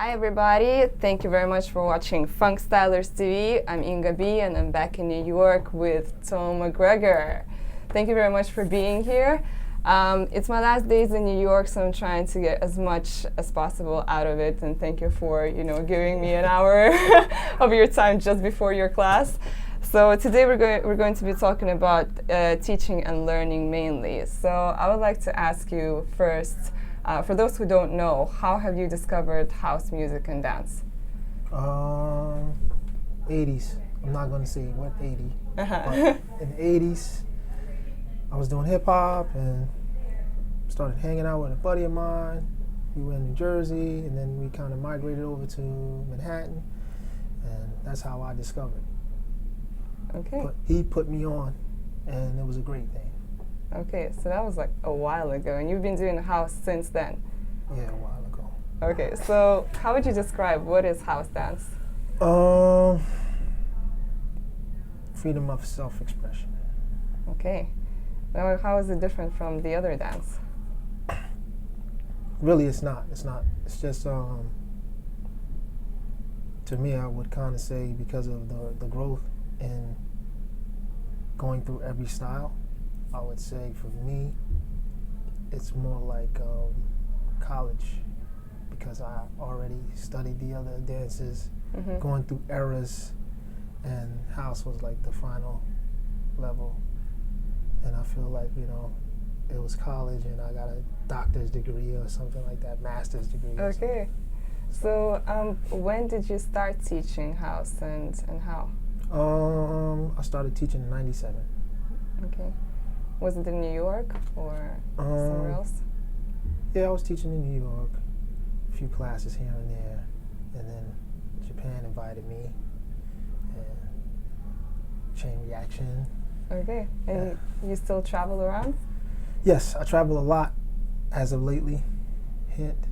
Hi everybody, thank you very much for watching Funk Stylers TV. I'm Inga Be and I'm back in New York with Tony McGregor. Thank you very much for being here. It's my last days in New York, so I'm trying to get as much as possible out of it, and thank you for giving me an hour of your time just before your class. So today we're going to be talking about teaching and learning mainly. So I would like to ask you first, for those who don't know, how have you discovered house music and dance? 80s. I'm not going to say what 80. But in the 80s, I was doing hip hop and started hanging out with a buddy of mine. We were in New Jersey, and then we kind of migrated over to Manhattan, and that's how I discovered. Okay. But he put me on, and it was a great thing. Okay, so that was like a while ago, and you've been doing house since then? Yeah, a while ago. Okay, so how would you describe what is house dance? Freedom of self-expression. Okay. Now, how is it different from the other dance? Really, it's not. It's just, to me, I would kind of say, because of the growth in going through every style, I would say for me, it's more like college, because I already studied the other dances, going through eras, and house was like the final level. And I feel like, it was college and I got a doctor's degree or something like that, master's degree. Okay. So when did you start teaching house and how? I started teaching in '97. Okay. Was it in New York or somewhere else? Yeah, I was teaching in New York, a few classes here and there, and then Japan invited me, and chain reaction. Okay, and you still travel around? Yes, I travel a lot as of lately. Hint.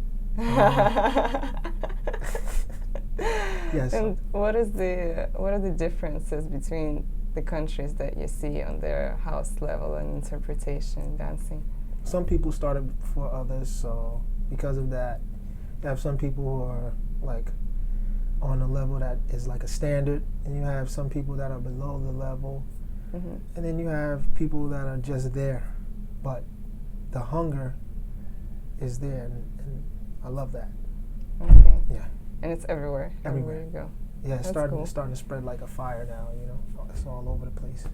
Yes. And what are the differences between the countries that you see on their house level and interpretation dancing? Some people started before others, so because of that, you have some people who are like on a level that is like a standard, and you have some people that are below the level. And then you have people that are just there, but the hunger is there, and I love that. Okay. Yeah. And it's everywhere. Everywhere you go. Yeah, it's starting to spread like a fire now. It's all over the place.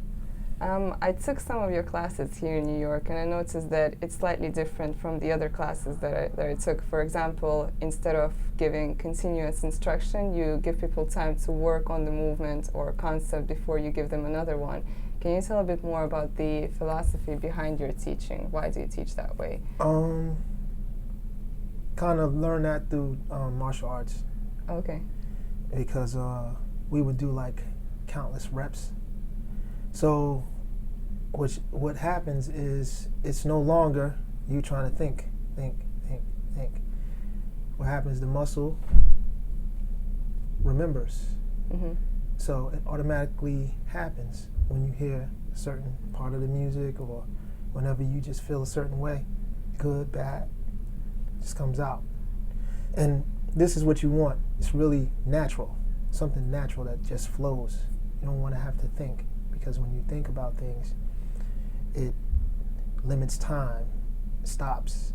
I took some of your classes here in New York, and I noticed that it's slightly different from the other classes that I took. For example, instead of giving continuous instruction, you give people time to work on the movement or concept before you give them another one. Can you tell a bit more about the philosophy behind your teaching? Why do you teach that way? Kind of learned that through martial arts. Okay. Because we would do like countless reps. So what happens is it's no longer you trying to think. What happens, the muscle remembers. So it automatically happens when you hear a certain part of the music, or whenever you just feel a certain way, good, bad, it just comes out. And this is what you want. It's really natural, something natural that just flows. You don't want to have to think, because when you think about things, it limits time, stops.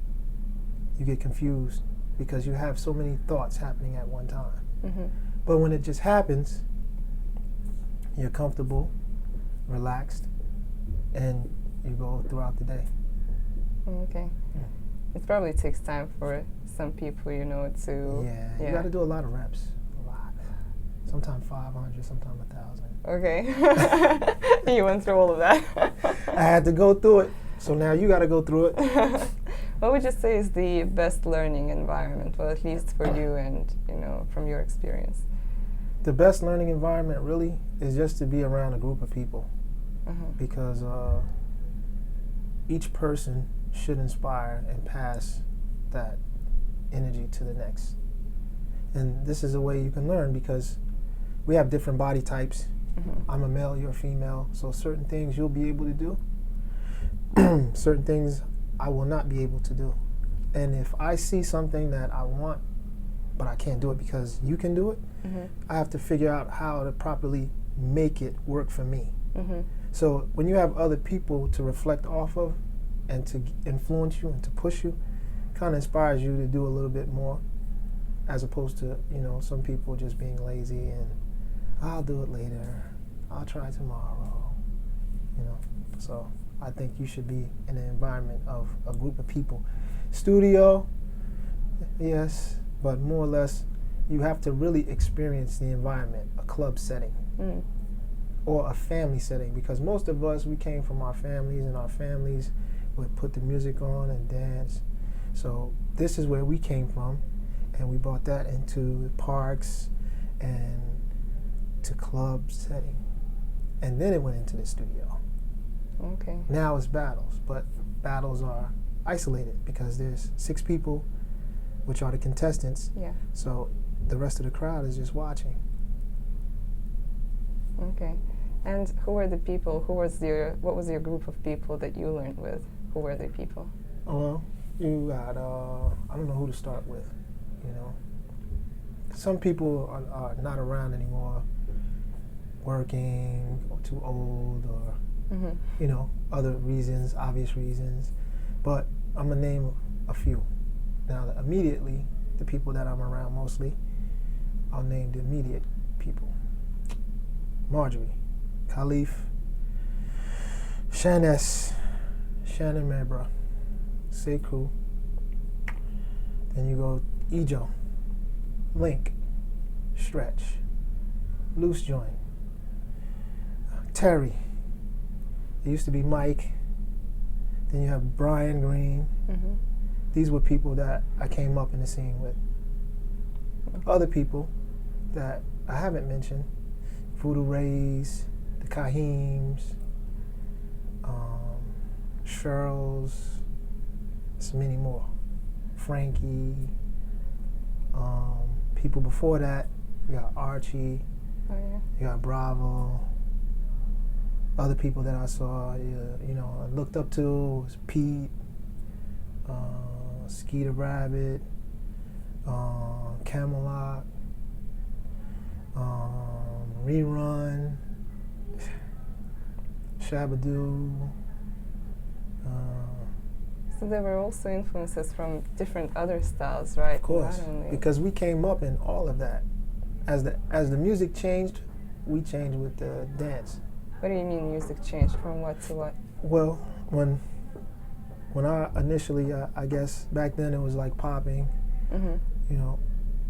You get confused because you have so many thoughts happening at one time. But when it just happens, you're comfortable, relaxed, and you go throughout the day. Okay. It probably takes time for some people, to... Yeah, you got to do a lot of reps, a lot. Sometimes 500, sometimes 1,000. Okay. You went through all of that. I had to go through it, so now you got to go through it. What would you say is the best learning environment, well, at least for you and, from your experience? The best learning environment really is just to be around a group of people, because each person should inspire and pass that energy to the next. And this is a way you can learn, because we have different body types. I'm a male, you're a female, so certain things you'll be able to do, certain things I will not be able to do. And if I see something that I want, but I can't do it because you can do it. I have to figure out how to properly make it work for me. So when you have other people to reflect off of and to influence you and to push you, kind of inspires you to do a little bit more, as opposed to, you know, some people just being lazy and I'll do it later, I'll try tomorrow, you know. So I think you should be in an environment of a group of people. Studio, yes, but more or less you have to really experience the environment, a club setting. Or a family setting, because most of us, we came from our families, and our families would put the music on and dance. So this is where we came from, and we brought that into parks and to club setting. And then it went into the studio. Okay. Now it's battles, but battles are isolated because there's 6 people, which are the contestants. Yeah. So the rest of the crowd is just watching. Okay. And who were the people? What was your group of people that you learned with? Who were the people? Well, you got, I don't know who to start with, you know. Some people are not around anymore, working, or too old, or, you know, other reasons, obvious reasons. But I'm going to name a few. Now, immediately, the people that I'm around mostly, I'll name the immediate people. Marjorie, Khalif, Shannon Mabra, Sekou. Then you go Ejo, Link, Stretch, Loose Joint, Terry. It used to be Mike. Then you have Brian Green. These were people that I came up in the scene with. Other people that I haven't mentioned, Voodoo Rays, the Kahims, Cheryl's, so many more. Frankie, people before that, you got Archie, you got Bravo. Other people that I saw, you know, I looked up to was Pete, Skeeter Rabbit, Camelot, Rerun, Shabadoo. So there were also influences from different other styles, right? Of course, because we came up in all of that. As the music changed, we changed with the dance. What do you mean music changed from what to what? Well, when I initially, I guess back then it was like popping. You know,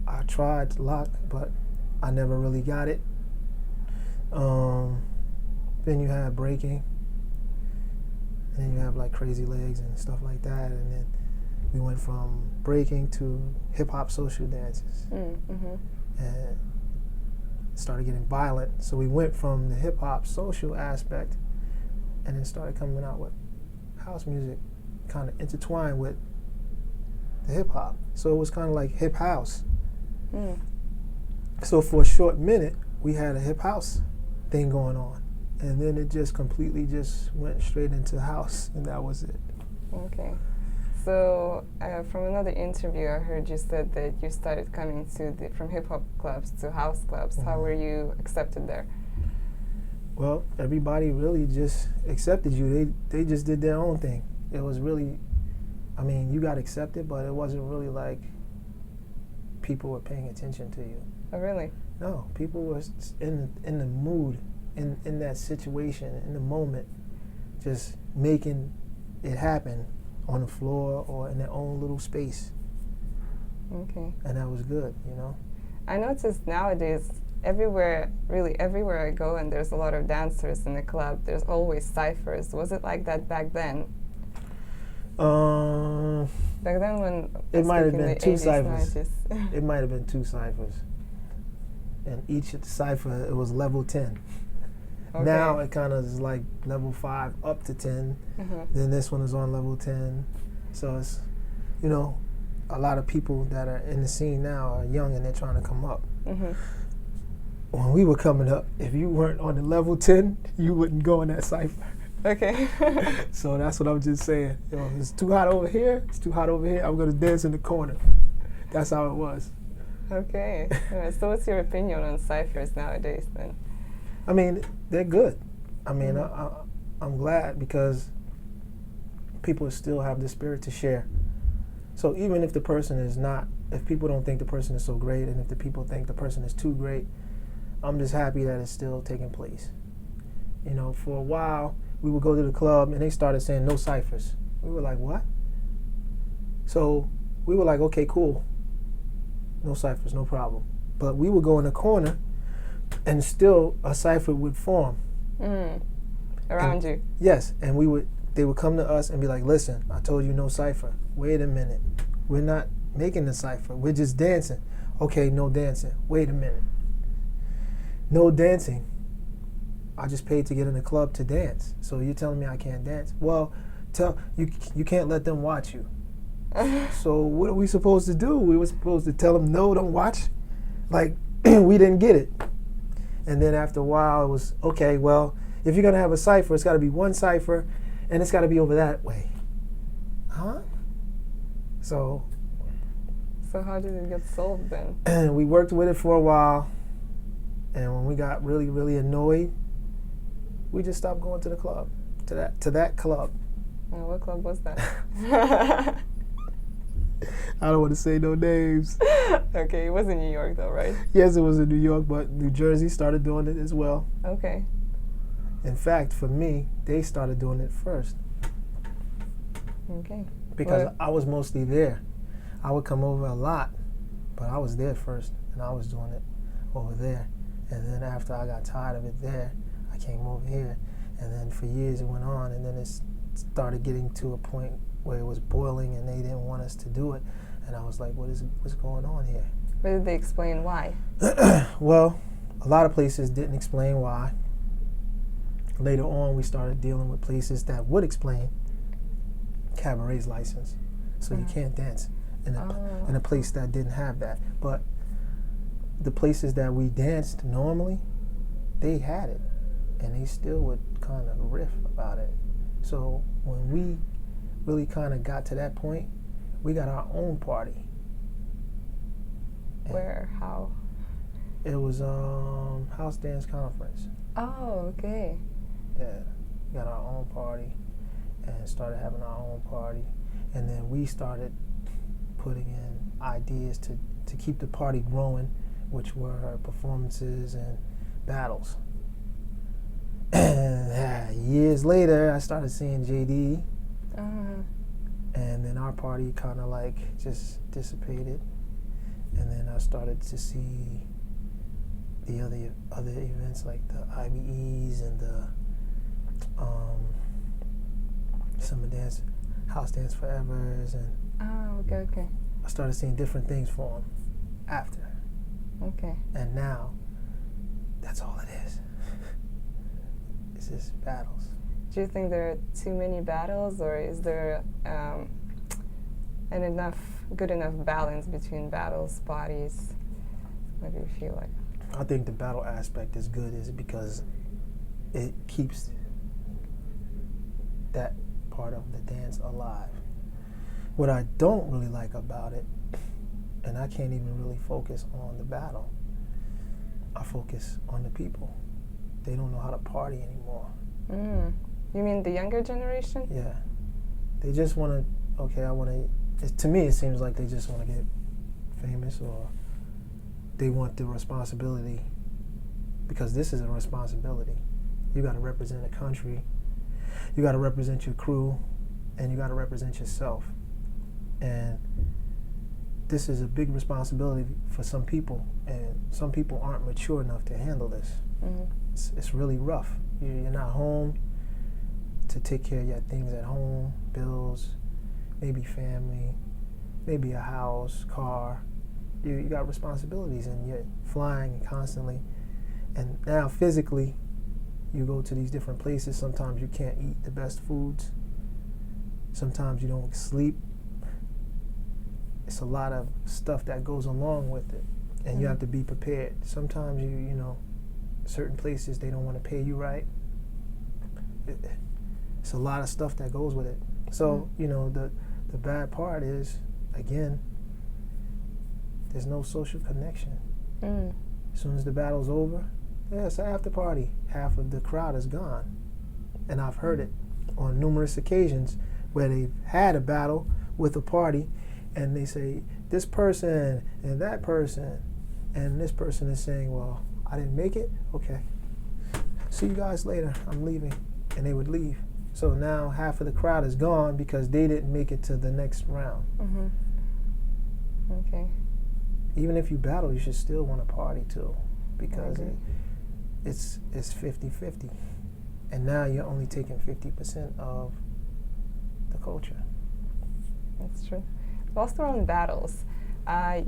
I tried to lock, but I never really got it. Then you have breaking, and then you have like Crazy Legs and stuff like that, and then we went from breaking to hip-hop social dances, and started getting violent. So we went from the hip-hop social aspect, and then started coming out with house music, kind of intertwined with the hip-hop. So it was kind of like hip house. So for a short minute, we had a hip house thing going on, and then it just completely just went straight into house, and that was it. Okay. So from another interview, I heard you said that you started coming from hip-hop clubs to house clubs. How were you accepted there? Well, everybody really just accepted you. They just did their own thing. It was really, I mean, you got accepted, but it wasn't really like people were paying attention to you. Oh, really? No, people were in the mood, in that situation, in the moment, just making it happen on the floor or in their own little space. Okay. And that was good, you know? I noticed nowadays, really everywhere I go and there's a lot of dancers in the club, there's always Cyphers. Was it like that back then? Back then when it might have been 2 Cyphers. 90s. It might have been 2 Cyphers. And each cipher, it was level 10. Okay. Now it kind of is like level 5 up to 10. Then this one is on level 10. So it's, you know, a lot of people that are in the scene now are young and they're trying to come up. When we were coming up, if you weren't on the level 10, you wouldn't go in that cipher. Okay. So that's what I'm just saying. You know, it's too hot over here, it's too hot over here, I'm going to dance in the corner. That's how it was. Okay. So what's your opinion on Cyphers nowadays then? I mean, they're good. I mean, Mhm. I'm glad because people still have the spirit to share. So even if the person is not, if people don't think the person is so great, and if the people think the person is too great, I'm just happy that it's still taking place. You know, for a while, we would go to the club and they started saying no ciphers. We were like, what? So we were like, okay, cool. No ciphers, no problem. But we would go in the corner and still a cipher would form. Around you. Yes, and they would come to us and be like, listen, I told you no cipher. Wait a minute. We're not making the cipher. We're just dancing. Okay, no dancing. Wait a minute. No dancing. I just paid to get in the club to dance. So you're telling me I can't dance? Well, you can't let them watch you. So what are we supposed to do? We were supposed to tell them, no, don't watch. Like, we didn't get it. And then after a while, it was, okay, well, if you're going to have a cipher, it's got to be one cipher, and it's got to be over that way. Huh? So how did it get solved then? and we worked with it for a while, and when we got really, really annoyed, we just stopped going to the club, to that club. What club was that? I don't want to say no names. Okay, it was in New York though, right? Yes, it was in New York, but New Jersey started doing it as well. Okay. In fact, for me, they started doing it first. Okay. Because Well, I was mostly there. I would come over a lot, but I was there first, and I was doing it over there. And then after I got tired of it there, I came over here. And then for years it went on, and then it started getting to a point where it was boiling, and they didn't want us to do it. And I was like, what's going on here? but did they explain why? Well, a lot of places didn't explain why. Later on, we started dealing with places that would explain cabaret's license. So you can't dance in a place that didn't have that. But the places that we danced normally, they had it. And they still would kind of riff about it. So when we really kind of got to that point, we got our own party. And Where? How? it was house dance conference. Oh, okay. Yeah, we got our own party and started having our own party. And then we started putting in ideas to keep the party growing, which were performances and battles. And years later, I started seeing JD, and then our party kind of like just dissipated. And then I started to see the other events like the IBEs and the summer dance, house dance forevers, and Okay. I started seeing different things for them after. Okay. And now, that's all it is. It's just battles. Do you think there are too many battles, or is there good enough balance between battles, bodies? What do you feel like? I think the battle aspect is good, is because it keeps that part of the dance alive. What I don't really like about it, and I can't even really focus on the battle, I focus on the people. They don't know how to party anymore. You mean the younger generation? Yeah. They just want to, okay, to me it seems like they just want to get famous, or they want the responsibility, because this is a responsibility. You got to represent a country, you got to represent your crew, and you got to represent yourself. And this is a big responsibility for some people, and some people aren't mature enough to handle this. It's really rough. You're not home to take care of your things at home, bills, maybe family, maybe a house, car. You got responsibilities, and you're flying constantly. And now physically, you go to these different places. Sometimes you can't eat the best foods. Sometimes you don't sleep. It's a lot of stuff that goes along with it, and you have to be prepared. Sometimes you know, certain places they don't want to pay you right. It's a lot of stuff that goes with it. So you know, the bad part is, again, there's no social connection. Mm. As soon as the battle's over, yeah, it's an after party. Half of the crowd is gone. And I've heard it on numerous occasions where they've had a battle with a party and they say, this person and that person, and this person is saying, well, I didn't make it? Okay. See you guys later. I'm leaving. And they would leave. So now half of the crowd is gone because they didn't make it to the next round. Mm-hmm. Okay. Even if you battle, you should still want to party too, because it's 50-50. And now you're only taking 50% of the culture. That's true. Whilst we're on battles,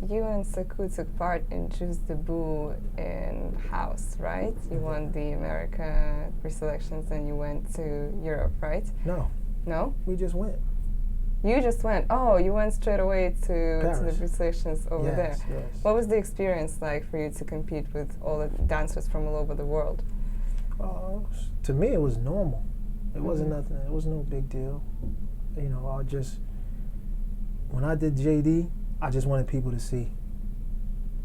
you and Saku took part in Choose the Boo in House, right? You won the America preselections and you went to Europe, right? No. No? We just went. You just went. Oh, you went straight away to the Paris. preselections over there. Yes. What was the experience like for you to compete with all the dancers from all over the world? To me, it was normal. It wasn't nothing. It was no big deal. You know, when I did JD, I just wanted people to see,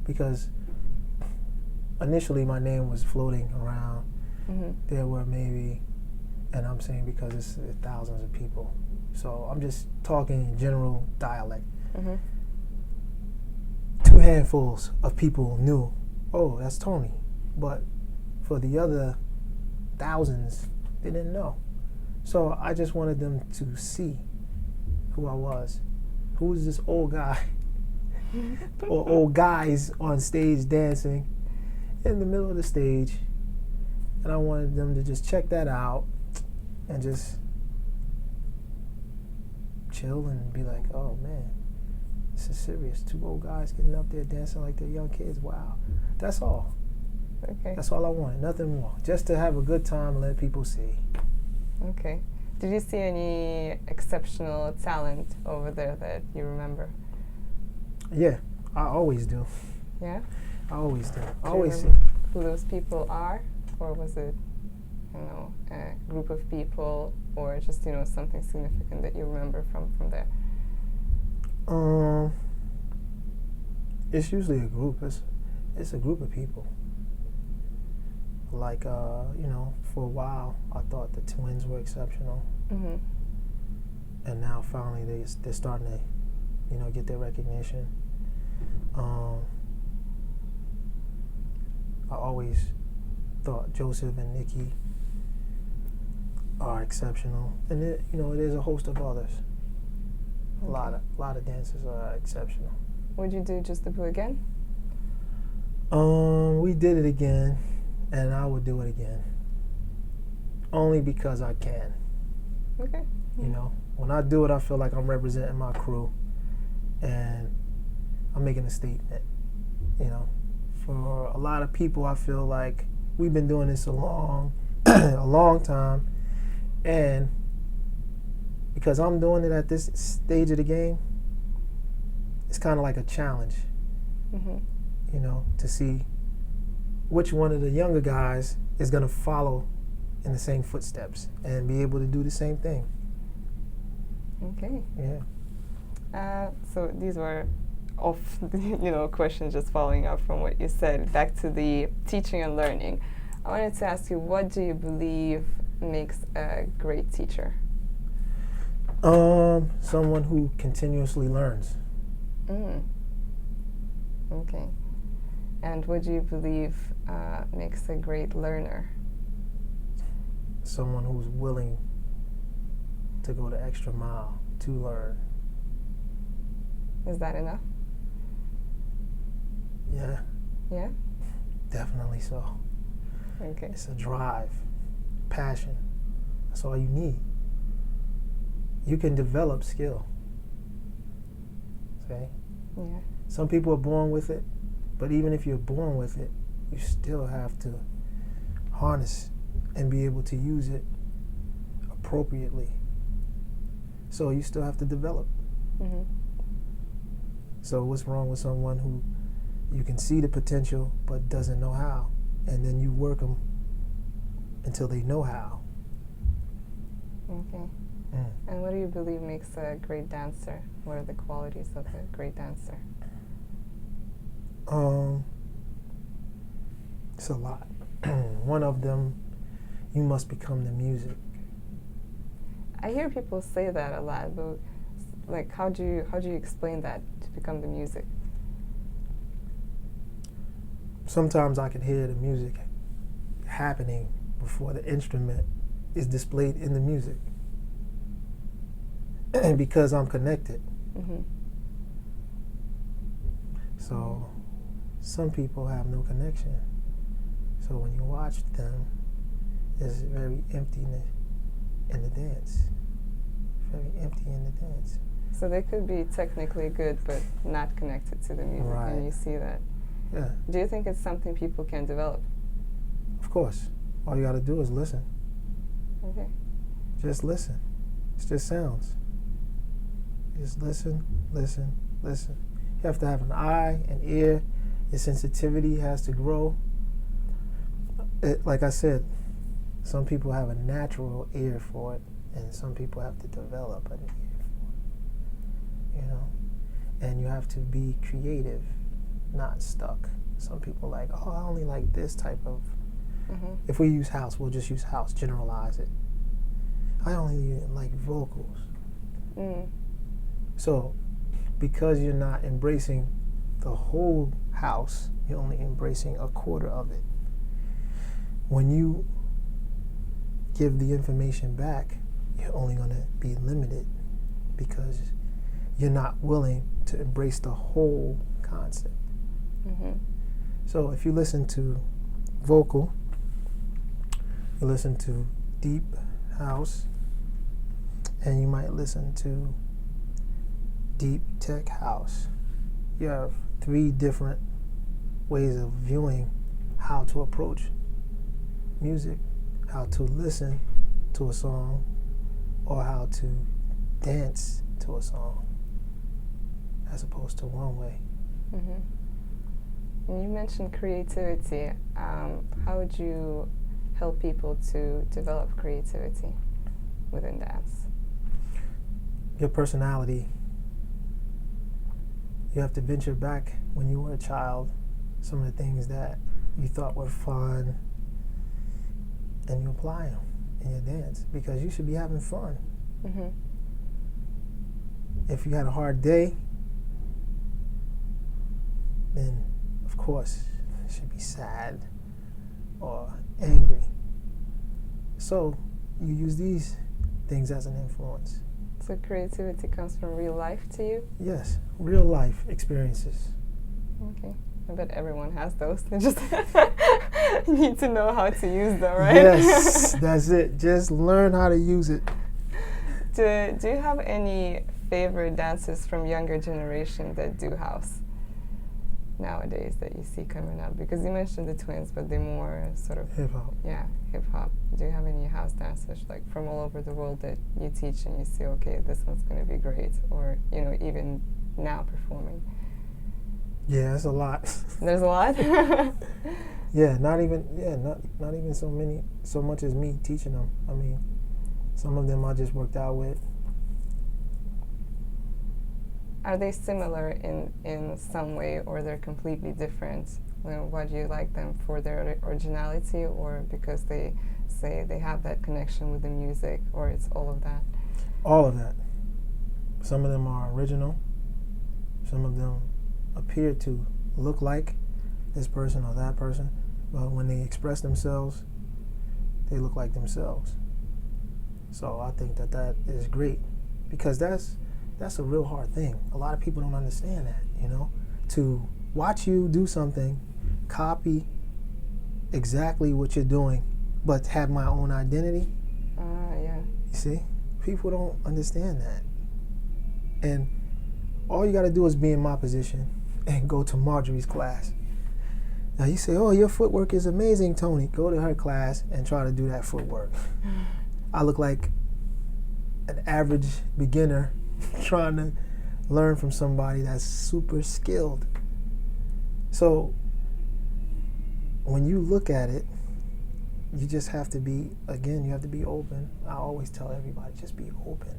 because initially my name was floating around. Mm-hmm. There were maybe, and I'm saying because it's thousands of people, so I'm just talking in general dialect. Mm-hmm. 2 handfuls of people knew, oh, that's Tony, but for the other thousands, they didn't know. So I just wanted them to see who I was. Who is this old guy or old guys on stage dancing in the middle of the stage? And I wanted them to just check that out and just chill and be like, oh man, this is serious. 2 old guys getting up there dancing like they're young kids. Wow. That's all. Okay. That's all I wanted, nothing more. Just to have a good time and let people see. Okay. Did you see any exceptional talent over there that you remember? Yeah, I always do. Yeah? I always do. I Do always you see. remember who those people are? Or was it, you know, a group of people, or just, you know, something significant that you remember from there? It's usually a group. It's a group of people. Like, you know, for a while, I thought the twins were exceptional. Mm-hmm. And now finally they're starting to, you know, get their recognition. I always thought Joseph and Nikki are exceptional. And, you know, there's a host of others. Okay. A lot of dancers are exceptional. Would you do Just the Boo again? We did it again. And I would do it again. Only because I can. Okay. You know, when I do it, I feel like I'm representing my crew. And I'm making a statement. You know, for a lot of people, I feel like we've been doing this a long time. And because I'm doing it at this stage of the game, it's kind of like a challenge. Mm-hmm. You know, to see which one of the younger guys is going to follow in the same footsteps and be able to do the same thing. Okay. Yeah. So these were off, you know, questions just following up from what you said. Back to the teaching and learning. I wanted to ask you, what do you believe makes a great teacher? Someone who continuously learns. Okay. And what do you believe makes a great learner? Someone who's willing to go the extra mile to learn. Is that enough? Yeah. Yeah? Definitely so. Okay. It's a drive, passion. That's all you need. You can develop skill. See? Yeah. Some people are born with it, but even if you're born with it, you still have to harness and be able to use it appropriately. So you still have to develop. Mm-hmm. So what's wrong with someone who you can see the potential but doesn't know how, and then you work them until they know how? Okay. And what do you believe makes a great dancer? What are the qualities of a great dancer? It's a lot. One of them, you must become the music. I hear people say that a lot, but like, how do you explain that, to become the music? Sometimes I can hear the music happening before the instrument is displayed in the music. And because I'm connected. Mm-hmm. So some people have no connection. So when you watch them, there's very emptiness in the dance. Very empty in the dance. So they could be technically good, but not connected to the music, Right. and you see that. Yeah. Do you think it's something people can develop? Of course. All you gotta do is listen. Okay. Just listen. It's just sounds. Just listen, listen, listen. You have to have an eye, an ear. Your sensitivity has to grow. Like I said, some people have a natural ear for it, and some people have to develop an ear for it. You know? And you have to be creative, not stuck. Some people like, oh, I only like this type of. Mm-hmm. If we use house, we'll just use house, generalize it. I only like vocals. Mm. So, because you're not embracing the whole house, you're only embracing a quarter of it. When you give the information back, you're only going to be limited because you're not willing to embrace the whole concept. Mm-hmm. So if you listen to vocal, you listen to deep house, and you might listen to deep tech house. You have 3 different ways of viewing how to approach music, how to listen to a song, or how to dance to a song, as opposed to one way. Mm-hmm. And you mentioned creativity. How would you help people to develop creativity within dance? Your personality. You have to venture back when you were a child, some of the things that you thought were fun, and you apply them in your dance because you should be having fun. Mm-hmm. If you had a hard day, then of course it should be sad or angry. So you use these things as an influence. So creativity comes from real life to you? Yes, real life experiences. Okay. I bet everyone has those. They just need to know how to use them, right? Yes, that's it. Just learn how to use it. Do you have any favorite dancers from younger generation that do house nowadays that you see coming up? Because you mentioned the twins, but they're more sort of Hip hop. Yeah, hip hop. Do you have any house dancers like from all over the world that you teach and you see, okay, this one's going to be great, or even now performing? Yeah, it's a lot. There's a lot. Yeah, not even so much as me teaching them. I mean, some of them I just worked out with. Are they similar in some way, or they're completely different? Why do you like them? For their originality, or because they say they have that connection with the music, or it's all of that? All of that. Some of them are original. Some of them appear to look like this person or that person, but when they express themselves, they look like themselves. So I think that is great, because that's a real hard thing. A lot of people don't understand that, to watch you do something, copy exactly what you're doing, but have my own identity. Yeah. You see, people don't understand that. And all you got to do is be in my position and go to Marjorie's class. Now you say, oh, your footwork is amazing, Tony. Go to her class and try to do that footwork. I look like an average beginner trying to learn from somebody that's super skilled. So when you look at it, you just have to be, again, you have to be open. I always tell everybody, just be open,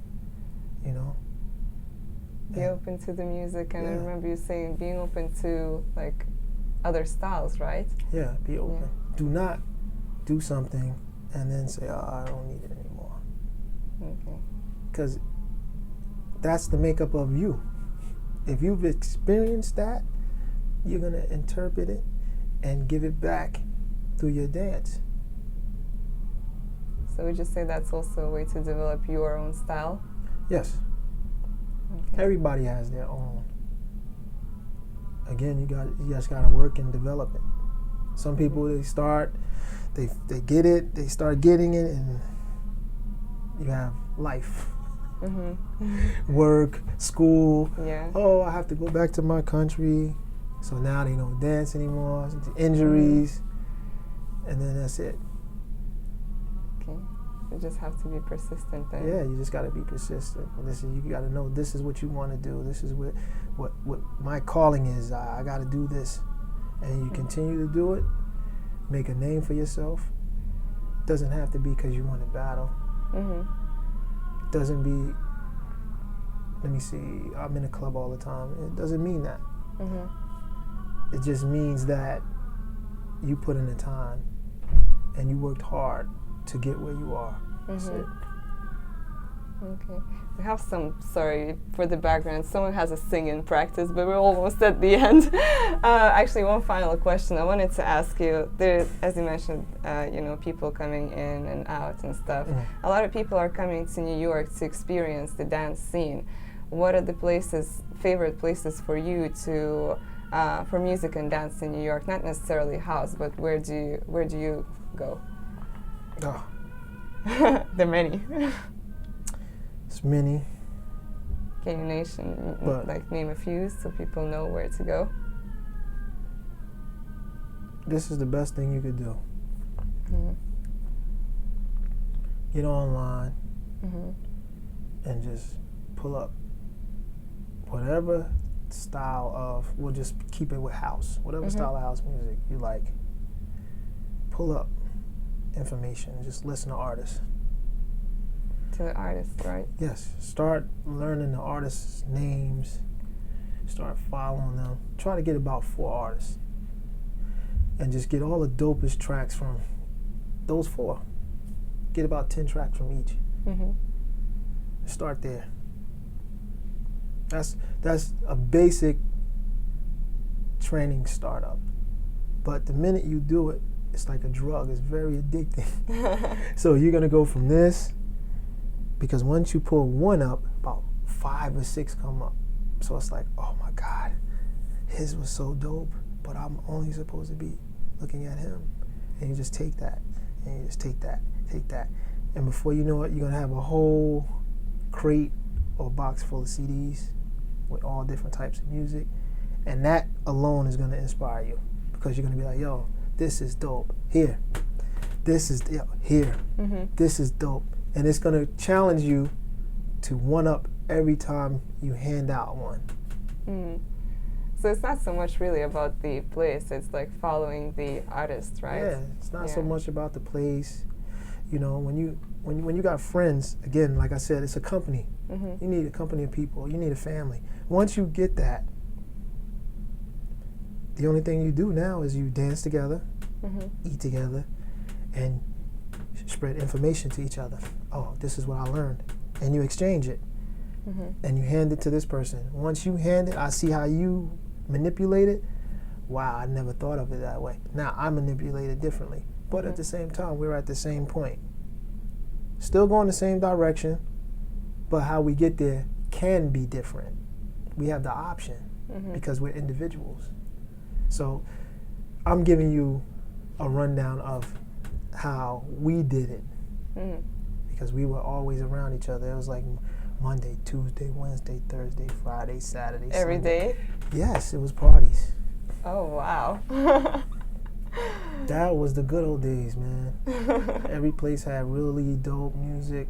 Be open to the music, and I Yeah. remember you saying being open to like other styles, right? Yeah, be open. Yeah. Do not do something and then say, oh, I don't need it anymore. Okay. Because that's the makeup of you. If you've experienced that, you're going to interpret it and give it back through your dance. So would you say that's also a way to develop your own style? Yes. Okay. Everybody has their own. Again, you just got to work and develop it. Some people, they get it, they start getting it, and you have life. Mm-hmm. Work, school. Yeah. Oh, I have to go back to my country. So now they don't dance anymore. Injuries, and then that's it. Okay. You just have to be persistent then. Yeah, you just got to be persistent. You got to know this is what you want to do. This is what my calling is. I got to do this, and you continue to do it. Make a name for yourself. It doesn't have to be because you want to battle. Mm-hmm. It doesn't be. Let me see. I'm in a club all the time. It doesn't mean that. Mm-hmm. It just means that you put in the time and you worked hard to get where you are. That's it. Okay. We have sorry for the background, someone has a singing practice, but we're almost at the end. Actually, one final question I wanted to ask you. There, as you mentioned, people coming in and out and stuff. Mm-hmm. A lot of people are coming to New York to experience the dance scene. What are the favorite places for you to, for music and dance in New York? Not necessarily house, but where do you go? Oh. There are many. It's many. Can you name a few so people know where to go? This is the best thing you could do. Mm-hmm. Get online Mm-hmm. and just pull up whatever style of, we'll just keep it with house, whatever style of house music you like. Pull up information, just listen to artists. To the artists, right? Yes, start learning the artists' names, start following them. Try to get about 4 artists and just get all the dopest tracks from those 4. Get about 10 tracks from each. Mm-hmm. Start there. That's a basic training startup. But the minute you do it, it's like a drug. It's very addicting. So you're going to go from this, because once you pull one up, about 5 or 6 come up. So it's like, oh my God, his was so dope, but I'm only supposed to be looking at him. And you just take that, and you just take that. And before you know it, you're going to have a whole crate or box full of CDs with all different types of music. And that alone is going to inspire you, because you're going to be like, yo, this is dope. Here. This is here. Mm-hmm. This is dope. And it's going to challenge you to one up every time you hand out one. Mm. So it's not so much really about the place, it's like following the artist, right? Yeah, it's not so much about the place. You know, when you got friends, again, like I said, it's a company. Mm-hmm. You need a company of people. You need a family. Once you get that, the only thing you do now is you dance together, eat together, and spread information to each other. Oh, this is what I learned. And you exchange it. And you hand it to this person. Once you hand it, I see how you manipulate it. Wow, I never thought of it that way. Now I manipulate it differently. But at the same time, we're at the same point. Still going the same direction, but how we get there can be different. We have the option because we're individuals. So I'm giving you a rundown of how we did it, because we were always around each other. It was like Monday, Tuesday, Wednesday, Thursday, Friday, Saturday, Every Sunday. day? Yes, it was parties. Oh, wow. That was the good old days, man. Every place had really dope music,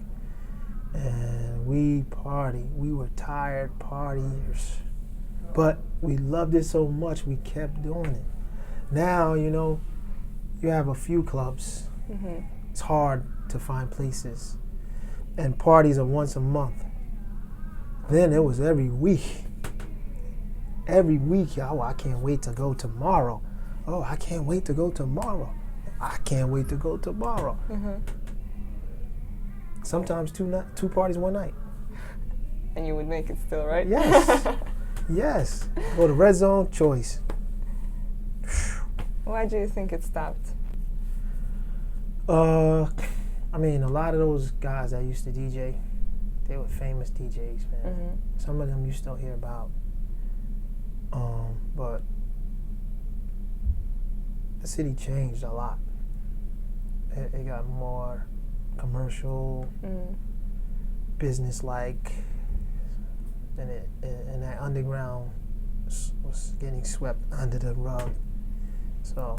and we partied. We were tired partiers, but we loved it so much we kept doing it. Now, you know, you have a few clubs. It's hard to find places, and parties are once a month. Then it was every week. Every week, oh, I can't wait to go tomorrow. Oh, I can't wait to go tomorrow. I can't wait to go tomorrow. Sometimes two parties one night. And you would make it still, right? Yes. Yes. Go to Red Zone, Choice. Why do you think it stopped? I mean, a lot of those guys that used to DJ, they were famous DJs, man. Some of them you still hear about. But the city changed a lot. It got more commercial, business-like, and that underground was getting swept under the rug. So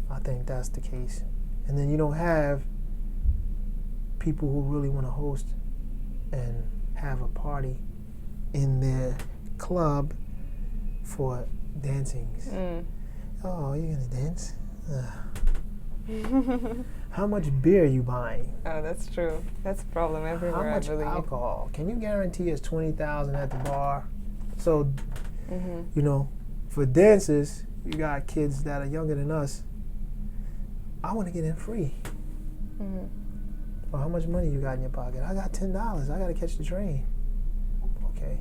I think that's the case. And then you don't have people who really want to host and have a party in their club for dancings. Oh, you're gonna dance? How much beer are you buying? Oh, that's true. That's a problem everywhere. How much I believe. alcohol? Can you guarantee it's 20,000 at the bar? So, you know, for dancers, you got kids that are younger than us. I want to get in free. Well, how much money you got in your pocket? I got $10. I got to catch the train. Okay.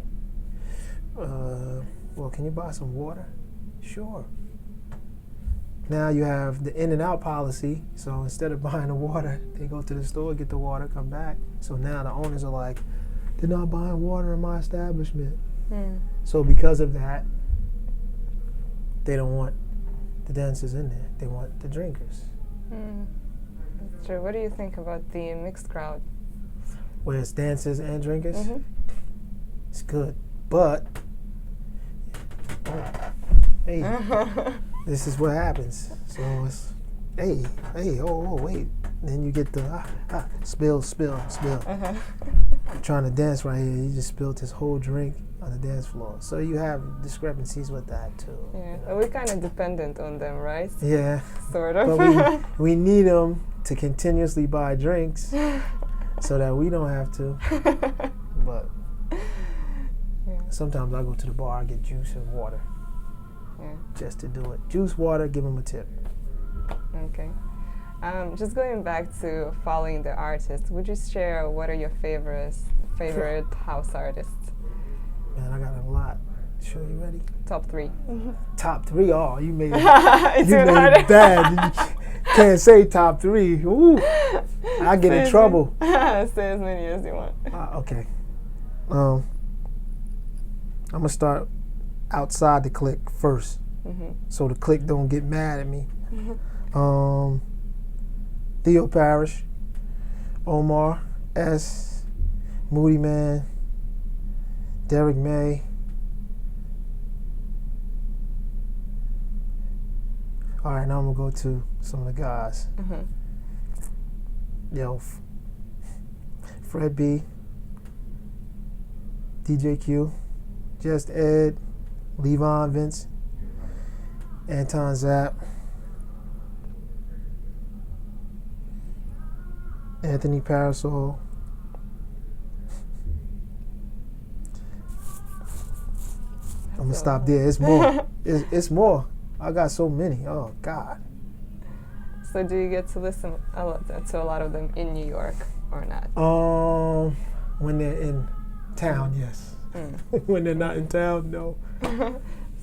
Well, can you buy some water? Sure. Now you have the in and out policy. So instead of buying the water, they go to the store, get the water, come back. So now the owners are like, they're not buying water in my establishment. So because of that, they don't want the dancers in there. They want the drinkers. That's true. What do you think about the mixed crowd? Where it's dancers and drinkers? It's good. But, hey, this is what happens. So it's, hey, oh, wait. Then you get the, spill. I'm trying to dance right here. You just spilled his whole drink on the dance floor. So you have discrepancies with that too. Yeah, but we're kind of dependent on them, right? Yeah. Sort of. But we need them to continuously buy drinks so that we don't have to. But sometimes I go to the bar, I get juice and water. Just to do it. Juice, water, give them a tip. Okay. Just going back to following the artists, would you share what are your favorite house artists? Man, I got a lot. Sure, you ready? Top 3. Top 3? Oh, you made it. You made it bad. You can't say top 3. Ooh, I get in trouble. Say as many as you want. Okay. I'm gonna start outside the clique first, so the clique don't get mad at me. Theo Parrish, Omar S, Moody Man, Derek May. All right, now I'm gonna go to some of the guys. Yo, Fred B, DJ Q, Just Ed, Levon Vince, Anton Zapp, Anthony Parasol, I'm gonna stop there. It's more. It's more. I got so many. Oh God. So do you get to listen to a lot of them in New York or not? When they're in town, yes. When they're not in town, no.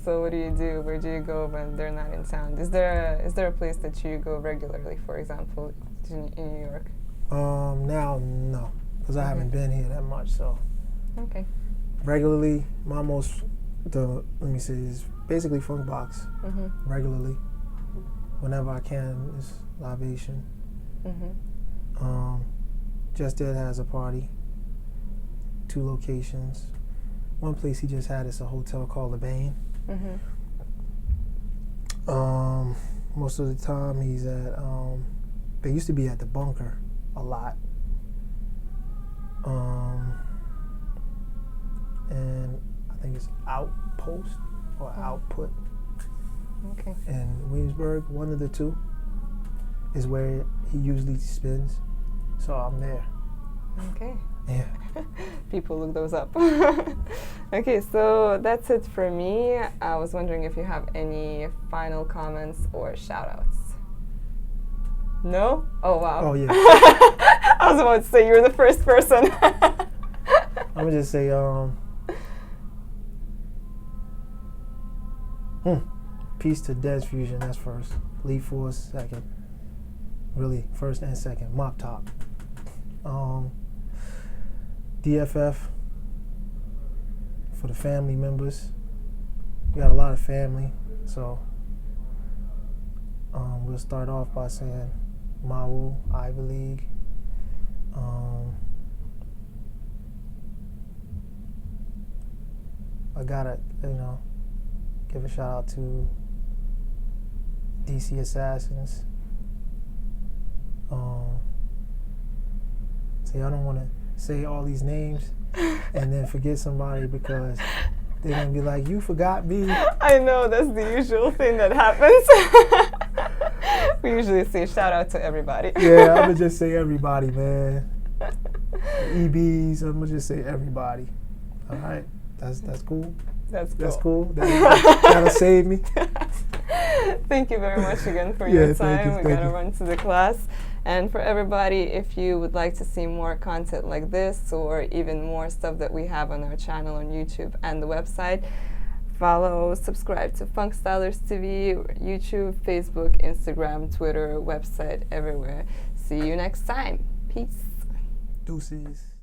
So what do you do? Where do you go when they're not in town? Is there a place that you go regularly, for example, in New York? Now no, because I haven't been here that much. So. Okay. Regularly, is basically Funk Box. Regularly, whenever I can, is Libation. Just Dead has a party. 2 locations. One place he just had is a hotel called The Bain. Most of the time he's at, they used to be at the Bunker a lot. And I think it's Outpost or Output. Okay. And Williamsburg, one of the 2, is where he usually spins. So I'm there. Okay. Yeah. People look those up. Okay, so that's it for me. I was wondering if you have any final comments or shout-outs. No? Oh, wow. Oh, yeah. I was about to say you're the first person. I'm going to just say, peace to Des Fusion, that's first. Lead Force, second. Really, first and second. Mop Top. DFF for the family members. We got a lot of family, so we'll start off by saying Mawu, Ivy League. I gotta, give a shout out to DC Assassins. See, I don't want to say all these names and then forget somebody because they're going to be like, you forgot me. I know, that's the usual thing that happens. We usually say shout out to everybody. Yeah, I'm going to just say everybody, man. EBs, I'm going to just say everybody. All right, that's cool. That's cool. That'll save me. Thank you very much again for your time. We gotta run to the class. And for everybody, if you would like to see more content like this or even more stuff that we have on our channel on YouTube and the website, follow, subscribe to Funk Stylers TV, YouTube, Facebook, Instagram, Twitter, website, everywhere. See you next time. Peace. Deuces.